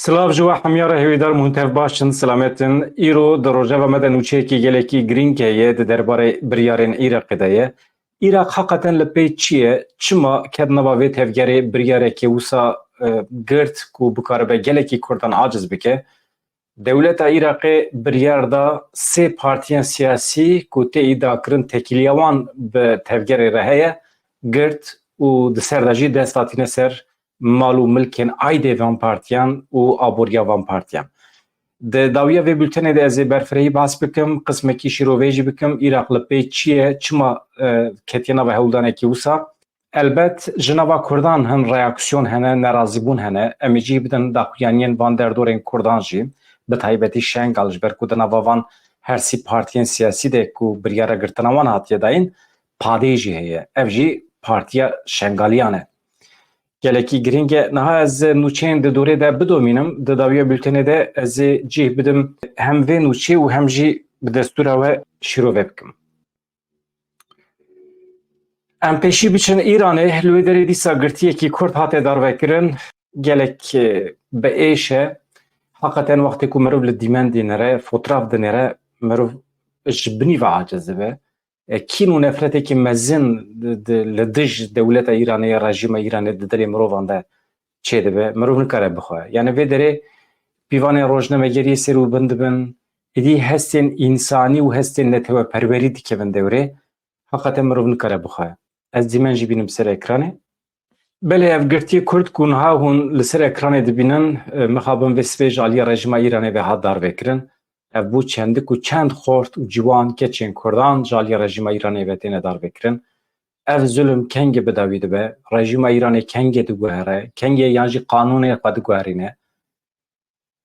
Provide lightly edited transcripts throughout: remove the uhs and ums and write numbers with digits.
Silav ji we hemyara hêvîdar muhtev baş in selametin. Îro di rojeva me de nûçeyekî gelekî girîng heye di derbarê biryarên Îraqê de ye. Îraq heqeten li pê çi ye? Çima ketnava vê tevgerê biryarekê wisa girt ku bikaribe gelekî Kurdan aciz bike. Dewleta Îraqê biryar da sê partiyên siyasî ku tê îdiakirin tekîliya wan bi tevgerê re heye girt û di ser de jî dest hatine ser mal û milkên aydê van partiyan û aboriya van partiyan. Di dawiya vê bültenê de ez ê berfirehî behs bikim, qismekî şîrovê jî bikim. Îraq li pê çi ye, çima ketiye nava hewldanekî wisa. Elbet ji nava Kurdan hin reaksiyon hene, nerazîbûn hene. Em ê jî bidin daxuyaniyên van derdorên Kurdan jî, bi taybetî Şengal ji ber ku di nava van her sî partiyên siyasî de ku biryara girtina wan hatiye dayîn, padê jî heye. Ev jî Partiya Şengaliyan e. Gelekî girîng e. Niha ez nûçeyên di dorê de bidomînim. Di dawiya bültenê de ez ê cih bidim hem vê nûçe û hem jî bi destûra we şîrove bikim. Em pêşî biçin Îranê, li wê derê dîsa girtiyekî Kurd hate darvekirin. Gelek biêş e. Heqeten wextê ku mirov li dîmen dînere, fotraf dinêre, mirov ji binî ve aciz dibe. Kîn û nefretekî mezin li dij dewleta Îranê ya rejîma Îranê di dilê mirovan de çê dibe, mirov nikare bixwe. Yani vê derê pîvanên rojnamegeriyê ser û bin dibin, êdî hestên însanî û hestên netewperwerî dikevin dewrê, heqeten mirov nikare bixwe. Ez dîmen jî bînim ser ekranê. Belê ev girtiyê Kurd ku niha hûn li ser ekranê dibînin, mixabin vê sibê ji aliya rejîma Îranê ve hat darvekirin. Ev bû çendik û çend xort û ciwan keçên Kurdan ji aliya rejîma Îranê ve têne darvekirin. Ev zulm kengê bi dawî dibe, rejîma Îranê kengê diguhere, kengê yan jî qanûnê xwe diguherîne.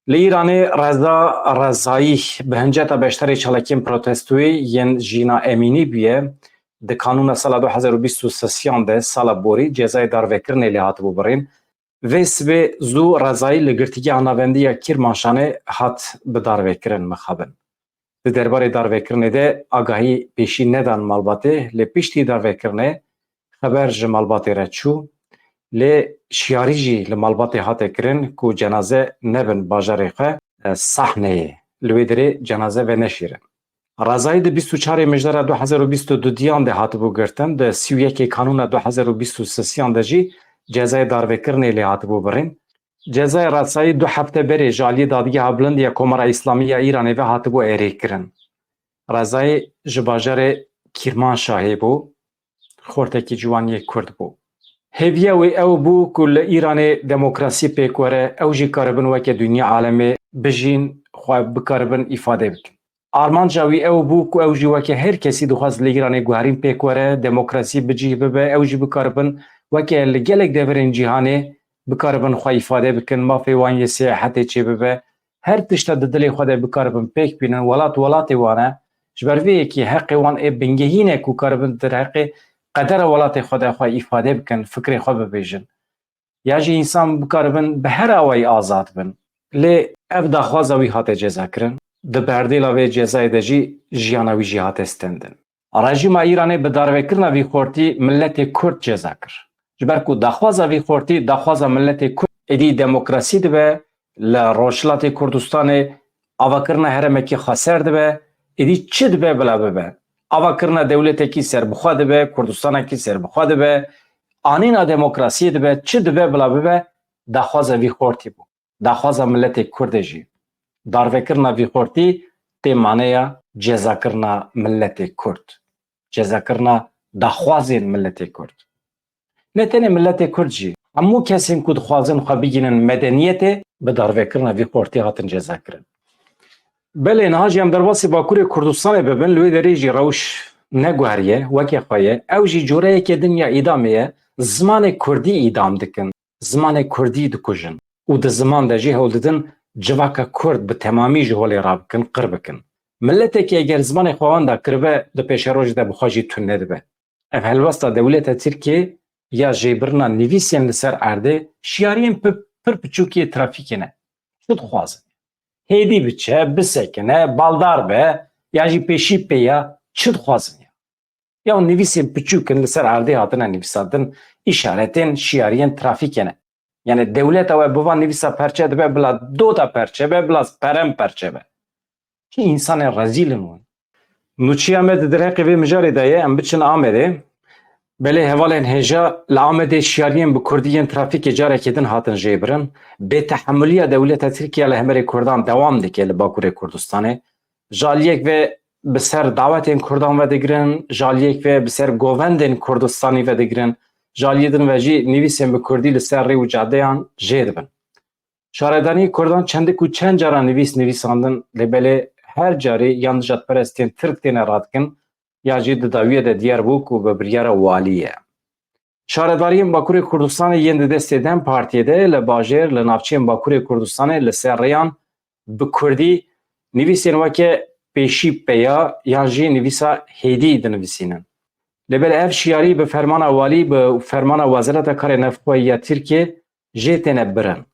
Li Îranê reza rezayî bi hinceta beşdarê çalakiyên protestoyê yên Jîna Emînî bûye. Di kanûna sala 2023 de sala borî cezayê darvekirinê lê hatibû birîn. Vê sibê zû rezayî li girtîgeha navendiya Kîrmanşanê hat bi darvekirin mixabin. Di derbarê darvekirinê de agahî pêşî nedan malbatê, lê piştî darvekirinê xeber ji malbatê re çû. Lê şiyarî jî li malbatê hate kirin ku cenaze nebin bajarê xwe Sahneyê. Li wê derê cenaze ve neşîrin. Rezayî di 24 mejdara 2022 de hatibû girtin, di 31 kanûna 2023 de jî cezayê darvekirinê lê hatibû birîn. Cezayê Rezayî 2 hefte berê ji aliyê Dadgeha Bilind ya Komara İslamî ya Îranê ve hatibû êrêkirin. Rezayî ji bajarê Kîrmanşahê bû, xortekî ciwaniyê Kurd bû. Hêviya wê ew bû ku li Îranê demokrasî pêk were, ew jî karibin weke dunya alemê bijîn, xwe bikaribin îfade bikin. Armanca wî ew bû ku ew jî weke her kesî dixwaz li Îranê guherîn pêk were, demokrasî bicih bibe, ew jî bikaribin weke li gelek deverên cîhanê bikaribin xwe îfade bikin, mafê wan yê siyahetê çê bibe, her tişta di dilê xwe de bikaribin pêk bînin, welat welatê wan e. Ji ber vê yekî heqê wan ê bingehîne ku karibin dir heqê qedera welatê xwe de xwe îfade bikin, fikrê xwe bibêjin. Ya jî însan bikaribin bi her awayî azad bin. Lê ev daxwaza wî hate cezakirin. Di berdêla vê cezayê de jî jiyana wî jî hate stendin. Rejîma Îranê bi darvekirina vî xortî milletê Kurd ceza kir. Ji ber ku daxwaza vî xortî daxwaza milletê Kurd êdî demokrasî dibe, li Rojhilatê Kurdistanê avakirina heremekî xweser dibe, êdî çi dibe bila bibe. Avakirina dewletekî serbixwe dibe, Kurdistanekî serbixwe dibe, anîna demokrasiyê dibe, çi dibe bila bibe, daxwaza vî xortî bû. Daxwaza milletê Kurdê jî. Darvekirina vî xortî tê maneya cezakirina milletê Kurd. Cezakirina daxwazên milletê Kurd. Ne tenê milletê Kurd jî, hemû kesên ku dixwazin xwe bigînin medeniyetê bi darvekirina vî xortî hatin cezakirin. Belê niha jî em derbasî Bakurê Kurdistanê bibin, li wê derê jî rewş neguheriye, wekê xwe ye, ew jî coreyekê din ya îdamê ye, zimanê Kurdî îdam dikin, zimanê Kurdî dikujin û di ziman de jî hewl didin civaka Kurd bi temamî ji holê rabikin, qir bikin. Milletekî eger zimanê xwe wan da kiribe, di pêşerojê de bi xwe jî tune nedibe. Ev helbesta dewleta Tirkiye ya jêbirina nivîsên li ser erdê şiyariyên pir piçûkê trafîkê ne. Çi dixwazin? Hêdî biçe, bisekine, baldar be, ya jî pêşî pêya çi dixwazin ya? Ya nivîsên piçûkin li ser erdê hatine nivîsandin, îşaretên şiyariyên trafîkê ne. Yani devlet ve buvan nivisa perçe de bila do da perçe be bila perem perçe be. Ki insan rezilin wan. Nuçiya me de direkt ve mijari daye em biçin Amedê. Belê hevalên hêja li Amedê şiyariyên bi Kurdiyên trafîkê carekê din hatin jêbirin. Bêtehemûliya dewleta Tirkiye li Hemerê Kurdan dewam dike li Bakurê Kurdistanê. Jaliyek ve bi ser dawetên Kurdan vedigirin, jaliyek ve bi ser govendên Kurdistanî vedigirin, jaliyê din ve jî nivîsên bi Kurdî li ser rê û cadeyan jê dibin. Şaredanî Kurdan çendik û çend cara nivîsandin lê belê her carê yan dijatperestên Tirk têne radikin ya jî di dawiyê de diyar bû ku bi biryara walî ye. Şaredariyên Bakurê Kurdistanê yên di destê Dem Partiyê de li bajêr li navçeyên Bakurê Kurdistanê li ser rêyan bi Kurdî nivîsên weke pêşî peya yan jî nivîsa hêdî dinivîsînin. Lêbel ev şiyarî bi fermana walî bi fermana Wezareta Karê Navxwe ya Tirkiye jê têne birin.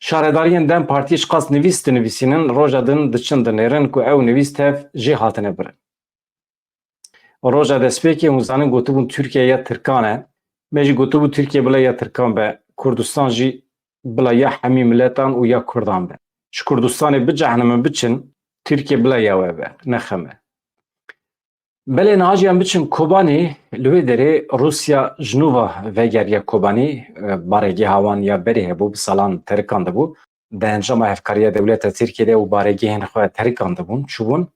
Şaredariyên Dem Partiyê ji qas nivîs dinivîsînin roja din diçin dinêrin ku ew nivîs tev jê hatine birin. Roja destpêkê hûn zanin gotibûn Tirkiye ya Tirkan e. Me jî gotibû Tirkiye bila ya Tirkan be, Kurdistan jî bila ya hemî miletan û ya Kurdan be. Ji Kurdistanê bicehnimin biçin, Tirkiye bila ya we be, nexeme. Belê nihajiyan biçin Kobanî, li wê derê Rusya ji nûva vegeriya Kobanî, baregêha wan ya berê hebû bi salan terikan dibû. Di encama hevkariya dewleta Tirkiyeyê de û baregehên xwe terikan dibûn, çûbûn.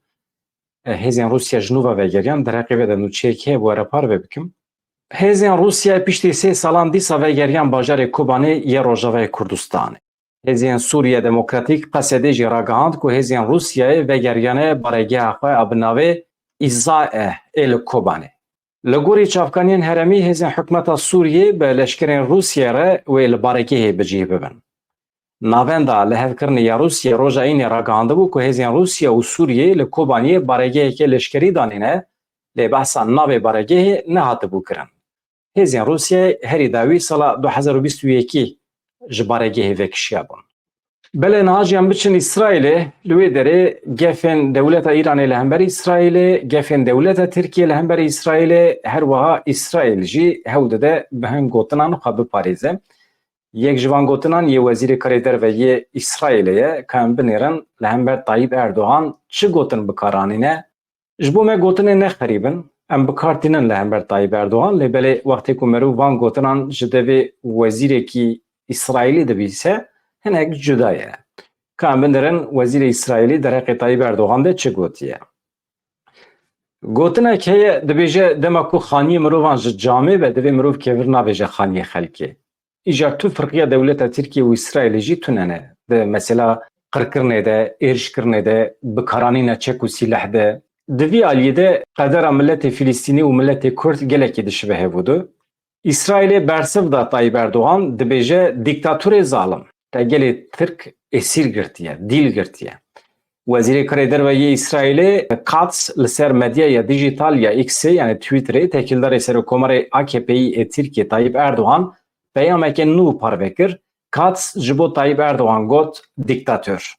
Hêzên Rusya ji nûva vegeriyan, derheqê ve de nûçeyekê hebû were par ve bikim. Hêzên Rusyayê piştî sê salan dîsa vegeriyan bajarê Kobanî yê Rojavayê Kurdistanê. Hêzên Sûriye Demokratîk qesedê jî ragihand ku hêzên Rusyayê vegeriyanê baregeha xwe a bi navê İzae ê li Kobanê. Li gorî çavkaniyên heremî hêzên hikûmeta Sûriyê bi leşkerên Rusyayê re wê li baregehê bicih bibin. Navenda li hevkirinê ya Rusya roja înê ragihandibû ku hêzên Rusya û Sûriyê li Kobaniyê baregeheke leşkerî danîne lê behsa navê baregehê nehatibû kirin. Hêzên Rusyayê herî dawî sala 2021 ji baregehê vekişiya bûn. Belê nihajiyan biçin İsraîlê, li wê derê gefên dewleta Îranê li hemberî İsraîlê, gefên dewleta Tirkiye li hemberî İsraîlê, her wiha İsraîl jî hewl dide bi hin gotinan xwe biparêze. Yek ji van gotinan yê Wezîrê Karê Derve yê İsraîlê ye ka em binêrin li hember Tayyip Erdogan çi gotin bikaranîne. Ji bo me gotinê nexerîbin, em bikartînin li hember Tayyip Erdogan lê belê wextê ku merû van gotinan ji devê wezîrekî İsraîlî dibîse hinek cuda ye. Ka em binêrin Wezîrê İsraîlî derheqê Tayyip Erdogan de çi gotiye. Gotinek heye dibêje dema ku xaniyê mirovan ji camê ve divê mirov kevir nabêje xaniyê xelkê. İja tu firqiya dewleta Tirkiye û İsraîlê jî tunene. De mesela qirkirinê de, êrişkirinê de, bikaranîna çek û sîleh de. Di vî aliyê de qedera milletê Filîstînî û milletê Kurd gelekî dişibe hebûdû. İsraîlê bersiv da Tayyip Erdogan dibêje dîktatûrê zalim. Te gelê Tirk esîr girtiye, dîl girtiye. Wezîrê Karê Derve yê İsraîlê Katz li ser medyaya dijîtal ya X'ê yani Twitterê tekildarê Serokkomarê AKP'yî ê Tirkiye Tayyip Erdogan peyameke nû parve kir. Katz ji bo Tayyip Erdogan got dîktatör.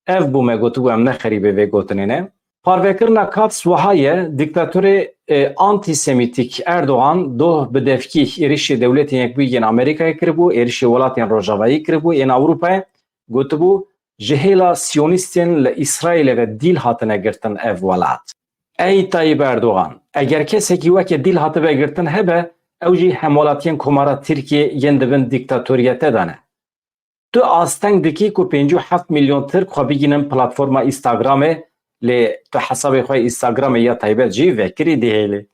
Ev bû me gotibû em nexerîbê vê gotinê ne. Parvekirina Katz wiha ye dîktatörê antisemîtîk Erdogan doh bi devkî êrişê dewletên Yekbûyî Amerîkayê kiribû, êrişê welatên Rojavayî kiribû, ên Ewropayê gotibû ji hêla Siyonîstên li İsraîlê ve dîl hatine girtin ev welat. Ey Tayyip Erdogan, eger kesekî weke dîl hatibe girtin hebe, ew jî hemwelatiyên Komara Tirkiye yên dibin dîktatoriyete de ne. Tu asteng dikî ku 57 milyon Tirk xwe bigînin platforma Instagramê lê tu hesabê xwe Instagramê ya taybet jî vekirî dihêlê.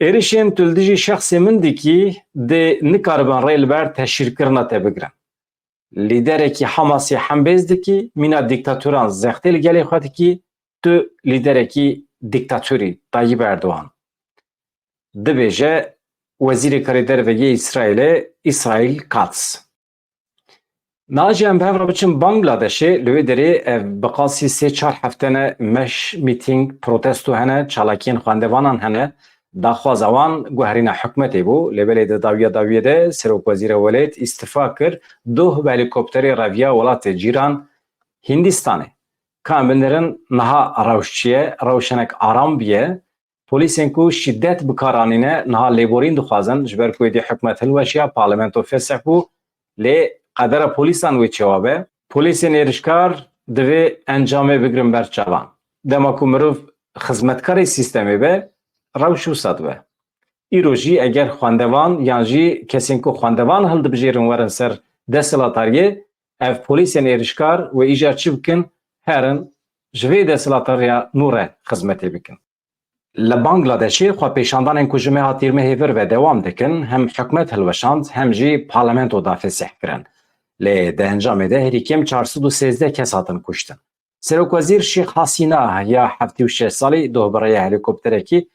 Êrişên tu li dijî şexsê min dikî dê nikaribin rê li ber teşhîrkirina te bigirin. Lîderekî Hamasê hembêz dikî, mîna dîktatoran zextê li gelê xwe dikî, tu lîderekî dîktatörî Tayyip Erdogan. Dibêje Wezîrê Karê Derve yê İsraîlê İsraîl Katz. Naciyan bevra biçin Bangladeşê li wê derê ev bi qasî 3-4 heftene meş mîting protesto hene, çalakiyên xwendevanan hene, daxwaza wan guherîna hikûmetê bû. Lê belê di dawiyê de Serokwezîra Welêt îstifa kir, duh helîkopterê reviya welatê cîran Hindistanê. Ka em binêrin niha rewşçiye, rewşenek aram biye, polîsên ku şîddet bikaranîne niha lêborîn dixwazin ji ber ku êdî hikûmet hilweşiya parlamento fesih bû lê qedera polîsan wê çawabe, polîsên êrişkar divê encamê bigirin ber çavan. Dema ku mirov xizmetkarê sîstemê be, rewş wisa dibe. Îro jî eger xwendevan yan jî kesên ku xwendevan hildibijêrin werin ser desthilatariyê, ev polîsên êrişkar wê îja çi bikin? Herin ji vê desthilatariya nû re xizmetê bikin. Li Bangladeşê xwepêşandanên ku ji meha tîrmehê ve dewam dikin, hem hikûmet hilweşand, hem jî parlamento da fesih kirin. Lê di encamê de herî kêm 413 kes hatin kuştin. Serokwezîr Şêx Hasîna ya 76 salî dohbiraya helîkopterekî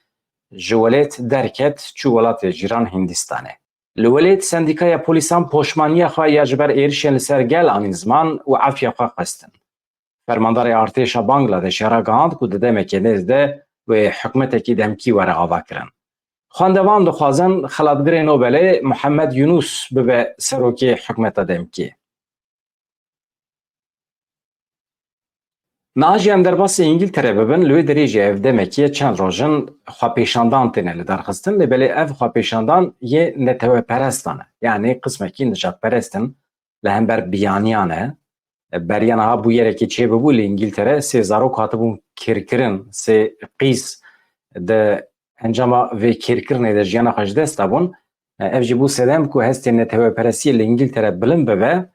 ji welêt derket çû welatê jîran Hindistanê. Li welêt sendîkaya polîsan poşmaniya xwe ya ji ber êrişên li ser gel anîn ziman û efiya xwe xwestin. Fermandarê artêşa Bangladêşê ra gihand ku di demekê nêz de wê hikûmetekî demkî were ava kirin. Xwendevan dixwazin xelatgirê Nobelê Muhammed Yunus bibe serokê hikûmeta demkî. Naji em derbasê İngiltere bibin, li wê derê jî ev demekî çend rojin xwepêşandan têne li derxistin, lêbelê ev xwepêşandan yê netewperest e. Yani qismekî nijadperestin li hember biyaniyan e. Beriyan ha bû yerekê çêbibû li İngiltere sê zarok hatibûn kêrkirin, sê qîs di encama vê kêrkirinê de jiyana xwe ji dest dabûn. Ev jî bû sedem ku hestên netewperestiyê li İngiltere bilind bibe,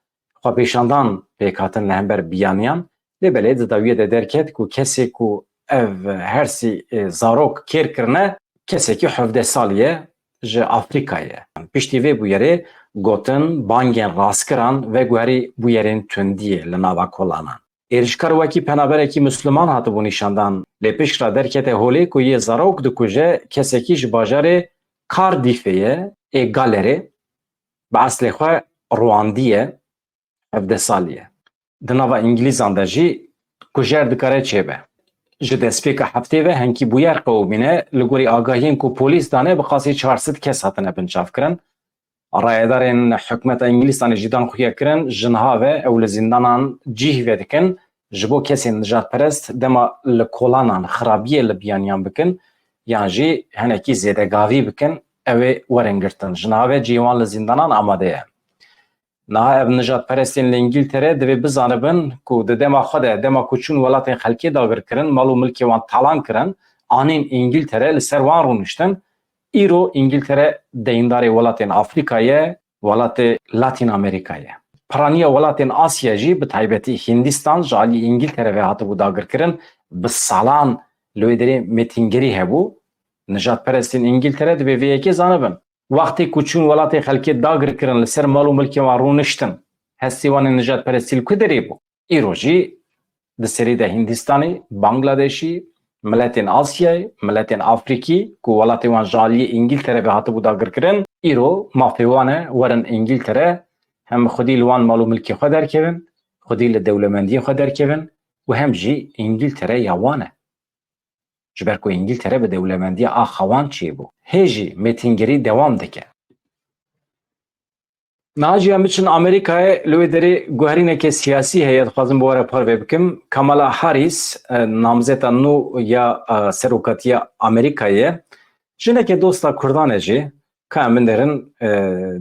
xwepêşandan pêk hatin li hember biyaniyan. Lêbelê di dawiyê de derket ku kesê ku ev hersî zarok kêr kirine, kesekî 17 salî ye ji Afrikayê ye. Piştî vê bûyerê gotin bangên rastkiran ve guherî bûyerên tundiyê li nava kolanan. Êrişkar wekî penaberekî Müslüman hatibû nîşandan, lê piştre derkete holê ku yê zarok dikuje kesekî ji bajarê Cardiffê ê Galerê bi eslê xwe Rwandî ye 17 salî ye. Di nava İngilîzan de jî kujer dikare çêbe. Ji destpêka heftê ve henkî bûyer qewmîne li gorî agahiyên ku polîs dane bi qasî 400 kes hatine bincavkirin. Rayedarên hikûmeta İngilistanê jî dan xuya kirin ji niha ve ew li zindanan cih vedikin ji bo kesên nijadperest dema li kolanan xirabiyê li biyaniyan bikin yan jî hinekî zêdegavî bikin ew ê werin girtin. Ji niha ve cîwan li zindanan amade ye. Niha ev nijadperestên li İngiltere divê bizanibin ku di dema xwe de dema ku çûn welatên xelkê dagir kirin, mal û milkê wan talan kirin, anên İngiltere li ser wan rûniştin. Îro İngiltere deyindarê welatên Afrikayê, welatê Latin Amerikayê. Piraniya welatên Asya jî bi taybetî Hindistan ji alî İngiltere ve hatibû dagirkirin, bi salan li wê derê mêtîngerî hebû. Nijadperestên İngiltere divê vê yekê zanibin. Wextê ku çûn welatê xelkê dagir kirin li ser mal û milkê wan rûniştin, hestê wan ên nijadperestî li ku derê bû? Îro jî di serê de Hindistanê, Bangladeşî, miletên Asyayê, miletên Afrikî ku welatê wan ji aliyê İngiltere ve hatibû dagirkirin, îro mafê wan e werin İngiltere, hem xwedî li wan mal û milkê xwe derkevin, xwedî li dewlemendiyê xwe derkevin û hem jî İngiltere ya wan e. Ji ber ku İngiltere bi dewlemendiya a xewan çêbû. Hê jî mêtîngerî dewam dike. Naci em biçin Amerîkayê li wê derê guherîneke siyasî heye dixwazim bi were parve bikim. Kamala Harris namzeta nû ya seroketiya Amerîkayê jineke dosta Kurdan e jî ka em binerin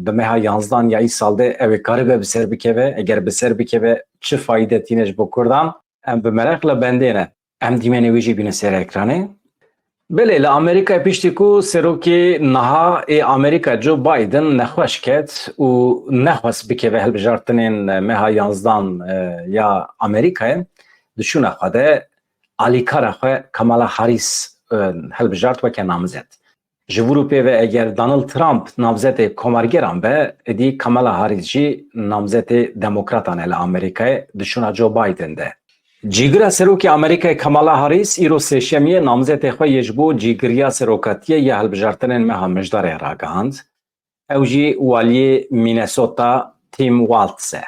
di meha 11 ya îsal de ew ê karibe bi ser bikeve, eger bi ser bikeve çi fayde tîne ji bo Kurdan em bi mereq li bendê ne. Em dîmenê wê jî bînin ser ekranê. Belê li Amerîkayê piştî ku serokê niha ê Amerîka Joe Biden nexweş ket û nexwest bikeve hilbijartinên meha 11 ya Amerîkayê, di şûna xwe de alîkara xwe Kamala Harris hilbijart weke namzet. Ji Ewropê ve eger Donald Trump namzetê komargeran be, êdî Kamala Harris jî namzetê demokratan e li Amerîkayê di şûna Joe Biden de. Cîgira serokê Amerîkayê Kamala Harris îro sêşemiyê namzetê xwe yê ji bo cîgiriya seroketiyê ya hilbijartinên meha mijdarê ragihand. Ew jî waliyê Minnesota Tim Walz e.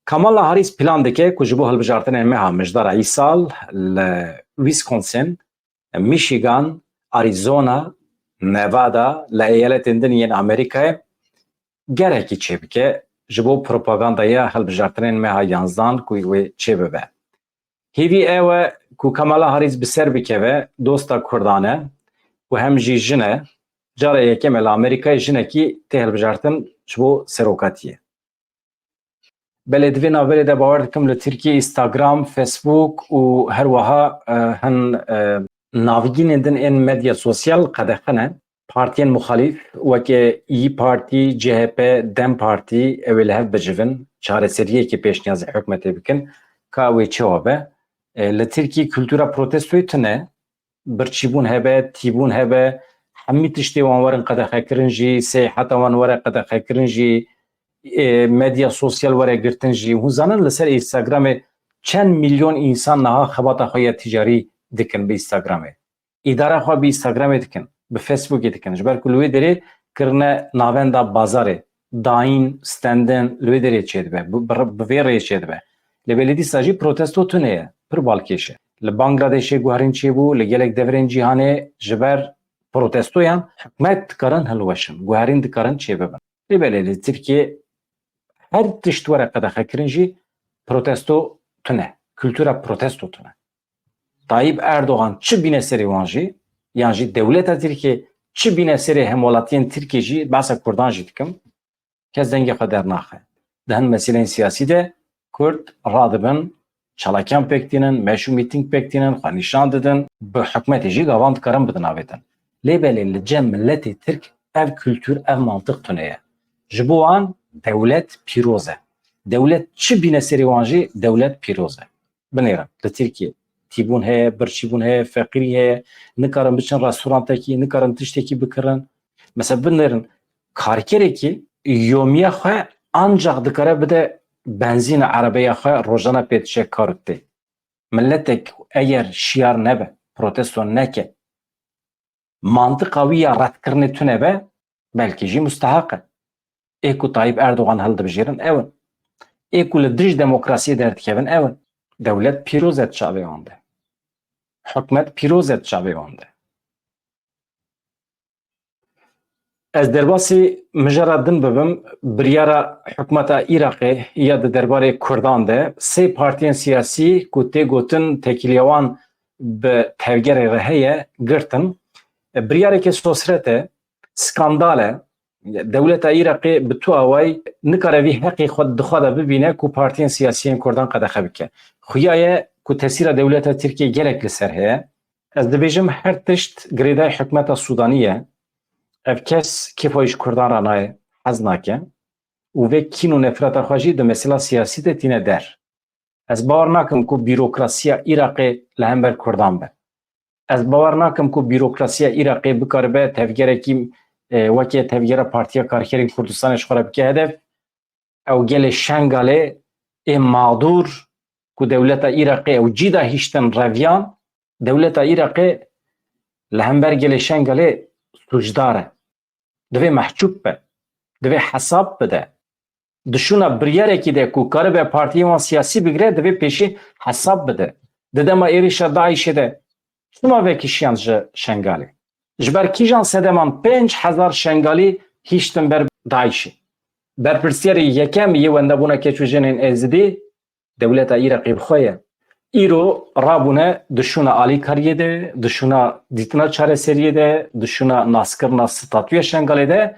Kamala Harris plan dike ku ji bo hilbijartinên meha mijdara îsal li Wisconsin, Michigan, Arizona, Nevada li eyaletên din yên Amerîkayê gerekî çêbike ji bo propagandaya hilbijartinên meha 11 ku wê çêbibe. Hêvî ew e ku Kamala Harris bi ser bikeve dosta Kurdan e û hem jî jin e, cara yekem e li Amerîkayê jinekî tê hilbijartin ji bo seroketiyê. بلدوی ناولی ده باور دکم لترکیه اینستاگرام، فیسبوک و هر وها هن ناوگین دن این مدیا سوسیال قدخنه partiyên muxalîf weke İYİ Partî, CHP, Dem Partî ew ê li hev bicivin çareseriyekê pêşniyazê hikûmetê bikin ka wê çawa be. Li Tirkiye kültûra protestoyê tune birçîbûn hebe, tîbûn hebe, hemî tiştê wan werin qedexekirin jî, sêheta wan were qedexekirin jî, medya sosyal were girtin jî. Hûn zanin li ser Instagramê çend milyon însan niha xebata xwe ya ticarî dikin bi Instagramê. İdara xwe bi Instagramê dikin. Bi Facebookê dikin. Ji ber ku li wê derê kirine navenda bazarê, dayîn, standin li wê derê çêdibe. Bi vê rê çêdibe. Li belêdîsa jî protesto tune ye. Pir balkêş e. Li Bangladêşê guherîn çêbû, li gelek deverên cîhanê ji ber protestoyan hikûmet dikarin hilweşin. Guherîn dikarin çêbibin. Li belê li Tirkiye her tişt were qedexekirin jî protesto tune. Kültûra protesto tune. Tayyip Erdoğan çi bîne serê wan jî yan jî dewleta Tirkiye çi bîne serê hemwelatiyên Tirkiye jî behsa Kurdan jî dikim kes dengê xwe dernaxe. Di hin meseleyên siyasî de Kurd radibin, çalakiyan pêk tînin, meşû mîtîng pêk tînin, xwe nîşan didin, bi hikûmetê jî gavan dikarin bidin avêtin. Lê belê li cem milletê Tirk ev kültûr, ev mantık tune ye. Ji bo wan dewlet pîroz e. Dewlet çi bîne serê wan jî dewlet pîroz e. Binêrin li Tirkiye tîbûn heye, birçîbûn heye, feqîrî heye, nikarin biçin restorantekî, nikarin tiştekî bikirin. Mesela binêrin karkerekî yomiya xwe ancak dikare bide benzîna erebeya xwe rojana pê diçe kar dike. Milletek eğer şiar nebe, protesto neke, mantıqa wî ya redkirinê tune be, belkî jî mustehaq e. Ê ku Tayyip Erdoğan hildibijêrin ew in. Ê ku li dij demokrasiyê derdikevin ew in. Dewlet pîroz et çavê wan de. Hikûmet pîroz et çavê wan de. Ez derbasî mijara din bibim biryara hikûmeta Iraqê ya di derbarê Kurdan de sê partiyên siyasî ku tê gotin tekîliya wan bi tevgerê re heye girtin. Biryareke sosret e, skandal e. Dewleta Iraqê bi tu away nikare vî heqê xwe dixwe de bibîne ku partiyên siyasî Kurdan qedexe bike. Xuya ye ku tesîra dewleta Tirkiye gelek li ser heye. Ez dibêjim her tişt girêdayê hikûmeta Sudanî ye. Ev kes kêfa ji Kurdan re naye, hez nake û vê kîn û nefreta xwe jî di mesela siyasî de tîne der. Ez bawer nakim ku bîrokrasiya Iraqê li hember Kurdan be. Ez bawer nakim ku bîrokrasiya Iraqê bikaribe tevgerekî wekî tevgera Partiya Karkerên Kurdistanê ji xwe re bike hedef. Ew gelê Şengalê ê mağdur ku dewleta Iraqê ew cîda hîştin reviyan, dewleta Iraqê li hember gelê Şengalê sucdar e. Divê mehçûb be. Divê hesab bide. Dişûna biryarekî de ku karibe partiyên wan siyasî bigire divê pêşî hesab bide. Di dema êrişa Daişê de çima vekî şiyan ji Şengalê. Ji ber kîjan sedeman 5000 Şengalî hîştin ber Daişê. Berpirsyarê yekem yê wendebûna keçûjenên Êzidî dewleta Iraqê bi xwe ye. Îro rabûne dişûna alîkariyê de, dişûna dîtina çareseriyê de, dişûna naskirina statûya Şengalê de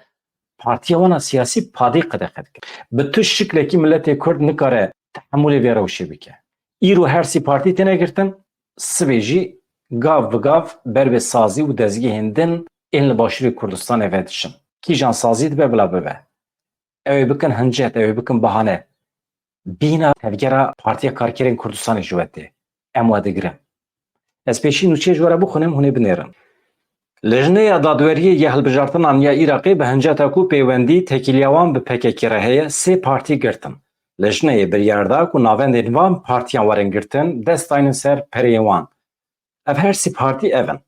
partiya wana siyasî padê qedexe dike. Bi tu şiklekî milletê Kurd nikare tehemûlê vê rewşê bike. Îro her sî partî têne girtin, sibê jî gav bi gav ber vê sazî û dezgehên din ên li başûrê Kurdistanê ve dişin. Kîjan sazî dibe bila bibe. Ew ê bikin hincet, ew ê bikin bahane. Bîna tevgera Partiya Karkerên Kurdistanê ji wetê. Em we digirin. Ez pêşî nûçeyê ji were bixwînim hûn ê binêrin. Lejneya dadweriyê ya hilbijartinan ya Iraqê bi hinceta ku peywendî tekîliya wan bi PKK re heye sê partî girtin. Lejneyê biryar da ku navendên van partiyan werin girtin destayînin ser pereyên wan. Ev her sî partî ev in.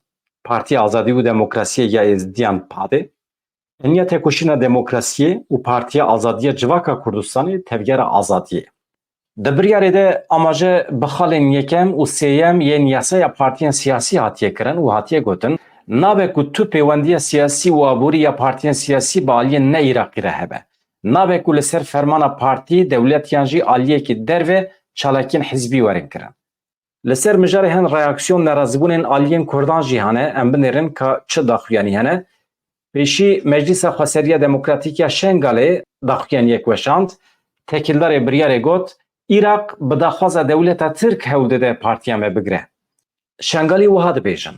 Partiya Azadî û Demokrasiyê ya Êzidiyan padê, Eniya Tekoşîna Demokrasiyê û Partiya Azadiya Civaka Kurdistanê tevgera azadiyê. Di biryarê de amaje bixalên yekem û sêyem yên yasaya partiyên siyasî hatiye kirin û hatiye gotin nabe ku tu peywendiya siyasî û aborî ya partiyên siyasî bi aliyên ne Iraqî re hebe. Nabe ku li ser fermana partî dewletiyan jî aliyekî derve çalakiyên hizbî werin kirin. Li ser mijarê hin reaksiyon nerazîbûnên aliyên Kurdan jî hene em binêrin ka çi daxuyanî hene. Pêşî Meclîsa Xweseriya Demokratîk ya Şengalê daxuyan yek weşand tekildarê biryarê got Îrak bi daxwaza dewleta Tirk hewl dide partiya me bigire. Şengalî wiha dibêjin.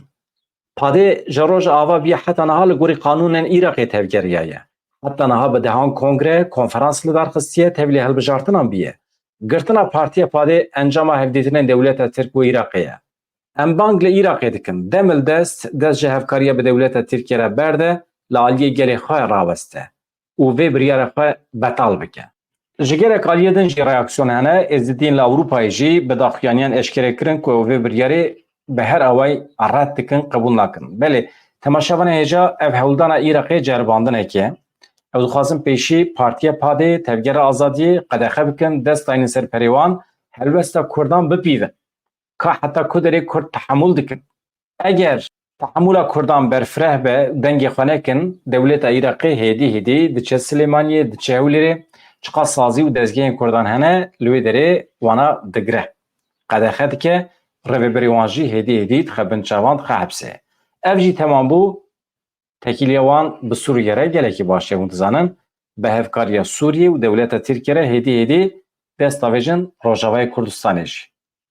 Padê ji roja ava bîye heta niha li gorî qanûnên Îraqê tevgeriya ye. Heta niha bi dehan kongre, konferans li darxistiye tevlî hilbijartinan bîye. Girtina partiya Padê encama hevdîtinên dewleta Tirk û Îraqê ye. Em bang li Îraqê dikin. Demil dest ji hevkariya bi dewleta Tirkiye re berde li aliyê gelê xwe raweste û vê biryara xwe betal bike. Ji gelek aliyê din jî reaksiyon hene, Êzidîn li Ewropayê jî bi daxuyaniyan eşkere kirin ku ew vê biryarê bi her awayî red dikin, qebûl nakin. Belê, temaşevanê hêja ev hewldana Îraqê ceribandinekê ye. Ew dixwazin pêşî partiya Padê tevgera azadiyê qedexe bikin, dest dayînin ser perê wan, helbesta Kurdan bipîvin. Ka heta ku derê Kurd tehemûl dikin. Eger tehemûla Kurdan berfireh be, dengê xwe nekin, dewleta Îraqê hêdî diçe Silêmaniyê, diçe Hewlêrê, çiqa sazî û dezgehên Kurdan hene, li wê derê wana digire. Qedexe dike, rêveberê wan jî hêdî dixe bin çavan, dixe hepsê. Ev jî temam bû, tekîliya wan bi Sûriye re gelekî baş ye hûn dizanin, bi hevkariya Sûriye û dewleta Tirkiye re hêdî dest davêjin Rojavayê Kurdistanê jî.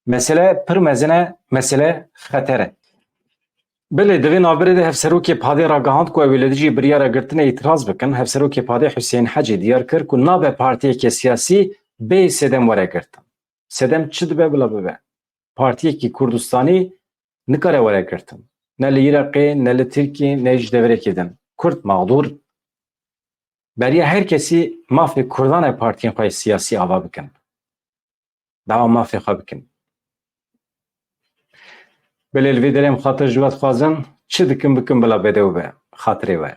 Mesele pir mezin e, mesele xeter e. Belê, di vê navberê de hevserokê Padê ragihand ku ew ê li dijî biryara girtinê îtiraz bikin. Hevserokê Padê Hüseyin Hecê diyar kir ku nabe partiyekê siyasî bê sedem were girtin. Sedem çi dibe bila bibe? Partiyekî Kurdistanî nikare were girtin. Ne li Îraqê, ne li Tirkiyê, ne ji deverekê din. Kurd mağdur. Beriya herkesî mafê Kurdan e partiyên xwe siyasî ava bikin. Dawa mafê xwe bikin. Belê li vê derê em xatir ji we dixwazin çi dikin bikin bila bedew be. Xatirê we.